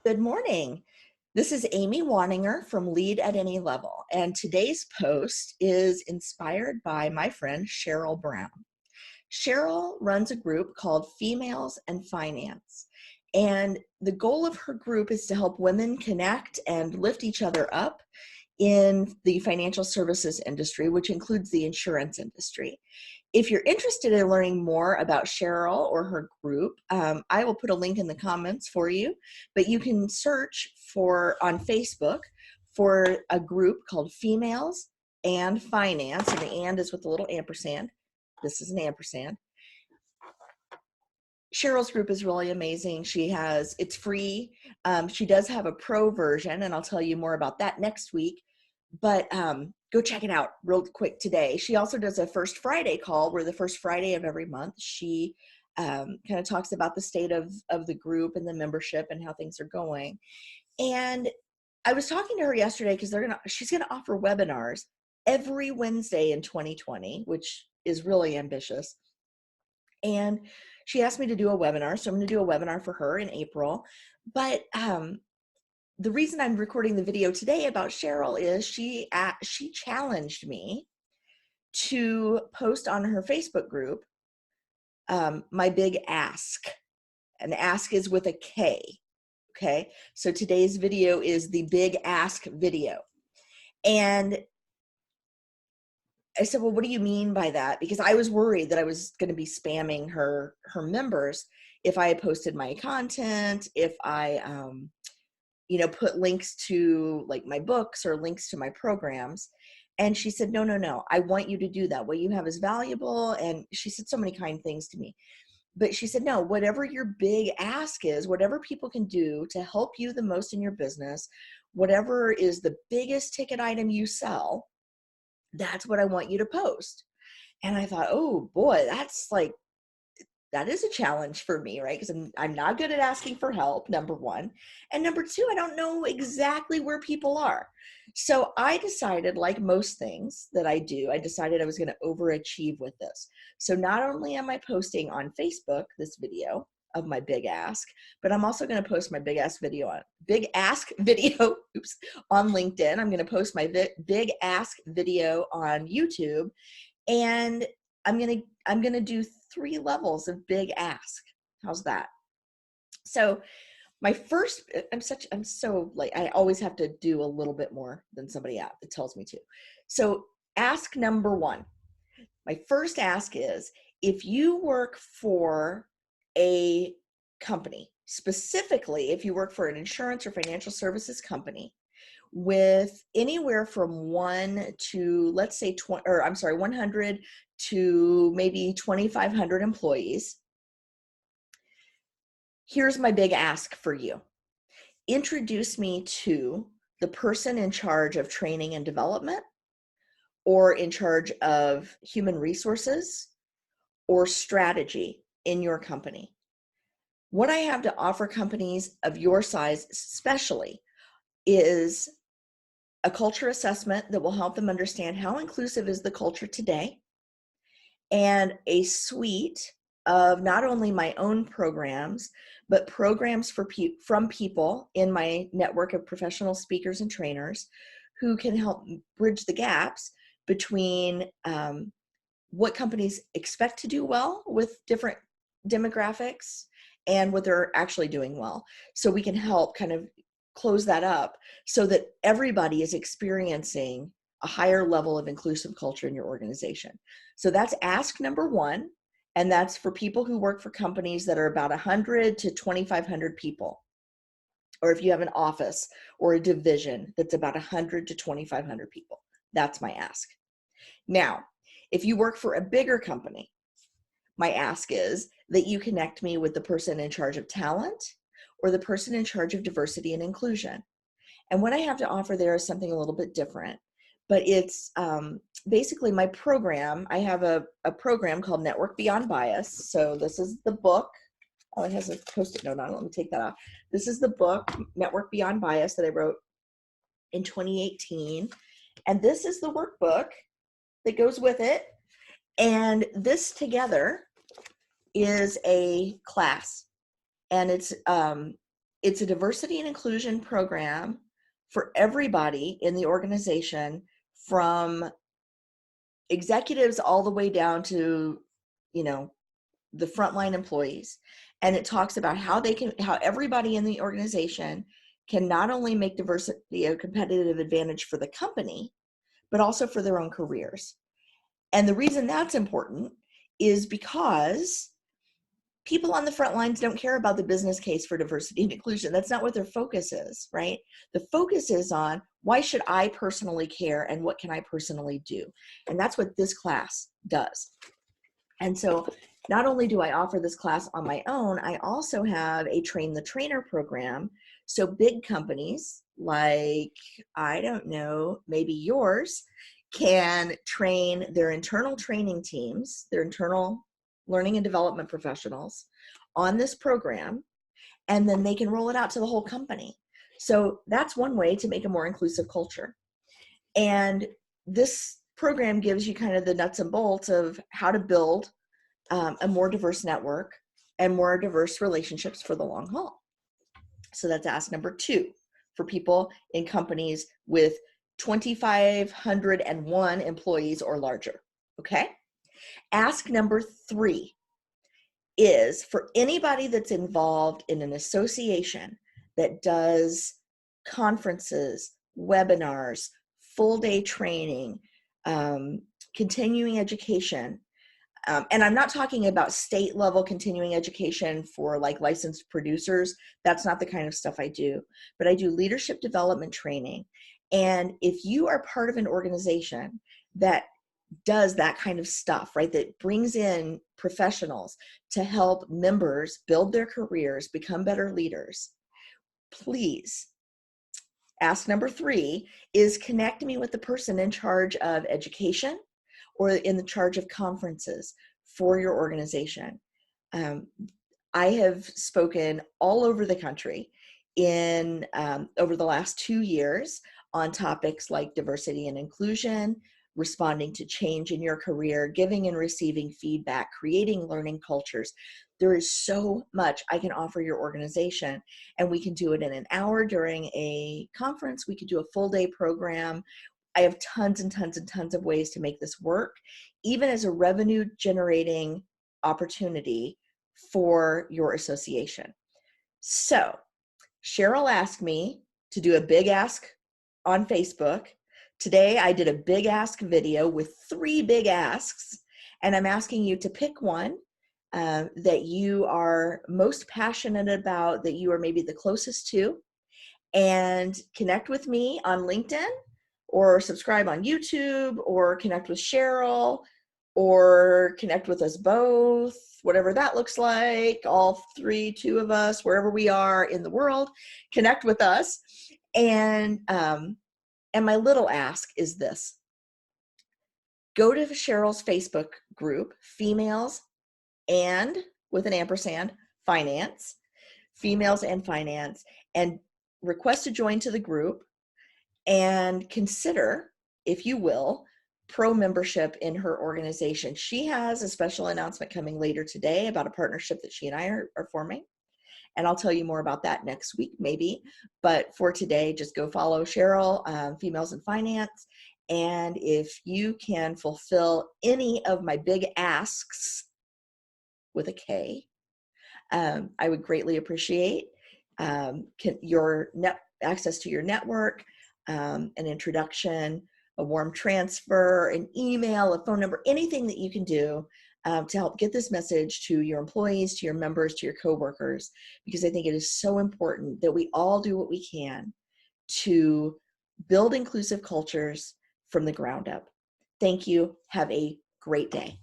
Good morning. This is Amy Waninger from Lead at Any Level, and today's post is inspired by my friend Cheryl Brown. Cheryl runs a group called Females and Finance, and the goal of her group is to help women connect and lift each other up in the financial services industry, which includes the insurance industry. If you're interested in learning more about Cheryl or her group, I will put a link in the comments for you, but you can search on Facebook for a group called Females and Finance, and the and is with a little ampersand. This is an ampersand. Cheryl's group is really amazing. It's free. She does have a pro version, and I'll tell you more about that next week, but go check it out real quick today. She also does a First Friday call where the first Friday of every month, she kind of talks about the state of the group and the membership and how things are going. And I was talking to her yesterday because she's gonna offer webinars every Wednesday in 2020, which is really ambitious. And she asked me to do a webinar, so I'm going to do a webinar for her in April. But the reason I'm recording the video today about Cheryl is she challenged me to post on her Facebook group my big ask. And ask is with a K. Okay, so today's video is the big ask video. And I said, well, what do you mean by that? Because I was worried that I was going to be spamming her members if I had posted my content, if I, put links to like my books or links to my programs. And she said, no, I want you to do that. What you have is valuable. And she said so many kind things to me. But she said, no, whatever your big ask is, whatever people can do to help you the most in your business, whatever is the biggest ticket item you sell, that's what I want you to post. And I thought, oh boy, that is a challenge for me, right? Because I'm not good at asking for help, number one. And number two, I don't know exactly where people are. So I decided, like most things that I do, I decided I was going to overachieve with this. So not only am I posting on Facebook this video of my big ask, but I'm also going to post my big ask video on LinkedIn. I'm going to post my big ask video on YouTube, and I'm going to do 3 levels of big ask. How's that? So my first, I always have to do a little bit more than somebody else that tells me to. So ask number 1. My first ask is, if you work for a company, specifically if you work for an insurance or financial services company with anywhere from 100 to maybe 2,500 employees, here's my big ask for you. Introduce me to the person in charge of training and development, or in charge of human resources or strategy in your company. What I have to offer companies of your size especially is a culture assessment that will help them understand how inclusive is the culture today, and a suite of not only my own programs, but programs from people in my network of professional speakers and trainers who can help bridge the gaps between what companies expect to do well with different demographics and what they're actually doing well. So we can help kind of close that up so that everybody is experiencing a higher level of inclusive culture in your organization. So that's ask number 1. And that's for people who work for companies that are about 100 to 2,500 people. Or if you have an office or a division that's about 100 to 2,500 people, that's my ask. Now, if you work for a bigger company, my ask is that you connect me with the person in charge of talent or the person in charge of diversity and inclusion. And what I have to offer there is something a little bit different, but it's basically my program. I have a program called Network Beyond Bias. So this is the book. Oh, it has a Post-it note on it. Let me take that off. This is the book, Network Beyond Bias, that I wrote in 2018. And this is the workbook that goes with it. And this together is a class. And it's a diversity and inclusion program for everybody in the organization, from executives all the way down to, the frontline employees. And it talks about how everybody in the organization can not only make diversity a competitive advantage for the company, but also for their own careers. And the reason that's important is because people on the front lines don't care about the business case for diversity and inclusion. That's not what their focus is, right? The focus is on, why should I personally care and what can I personally do? And that's what this class does. And so not only do I offer this class on my own, I also have a train the trainer program. So big companies like, I don't know, maybe yours, can train their internal training teams, their internal learning and development professionals on this program, and then they can roll it out to the whole company. So that's one way to make a more inclusive culture. And this program gives you kind of the nuts and bolts of how to build a more diverse network and more diverse relationships for the long haul. So that's ask number 2 for people in companies with 2,501 employees or larger. Okay. Ask number 3 is for anybody that's involved in an association that does conferences, webinars, full day training, continuing education. And I'm not talking about state level continuing education for like licensed producers. That's not the kind of stuff I do, but I do leadership development training. And if you are part of an organization that does that kind of stuff, right, that brings in professionals to help members build their careers, become better leaders, please, ask number 3 is connect me with the person in charge of education or in the charge of conferences for your organization. I have spoken all over the country in over the last 2 years on topics like diversity and inclusion, responding to change in your career, giving and receiving feedback, creating learning cultures. There is so much I can offer your organization, and we can do it in an hour during a conference. We could do a full day program. I have tons and tons and tons of ways to make this work, even as a revenue generating opportunity for your association. So Cheryl asked me to do a big ask on Facebook. Today I did a big ask video with 3 big asks, and I'm asking you to pick one that you are most passionate about, that you are maybe the closest to, and connect with me on LinkedIn, or subscribe on YouTube, or connect with Cheryl, or connect with us both, whatever that looks like, all 3, 2 of us, wherever we are in the world, connect with us. And my little ask is this: go to Cheryl's Facebook group, Females and, with an ampersand, Finance, Females and Finance, and request to join to the group, and consider, if you will, pro membership in her organization. She has a special announcement coming later today about a partnership that she and I are forming. And I'll tell you more about that next week, maybe. But for today, just go follow Cheryl, Females in Finance. And if you can fulfill any of my big asks with a K, I would greatly appreciate your access to your network, an introduction, a warm transfer, an email, a phone number, anything that you can do to help get this message to your employees, to your members, to your coworkers, because I think it is so important that we all do what we can to build inclusive cultures from the ground up. Thank you. Have a great day.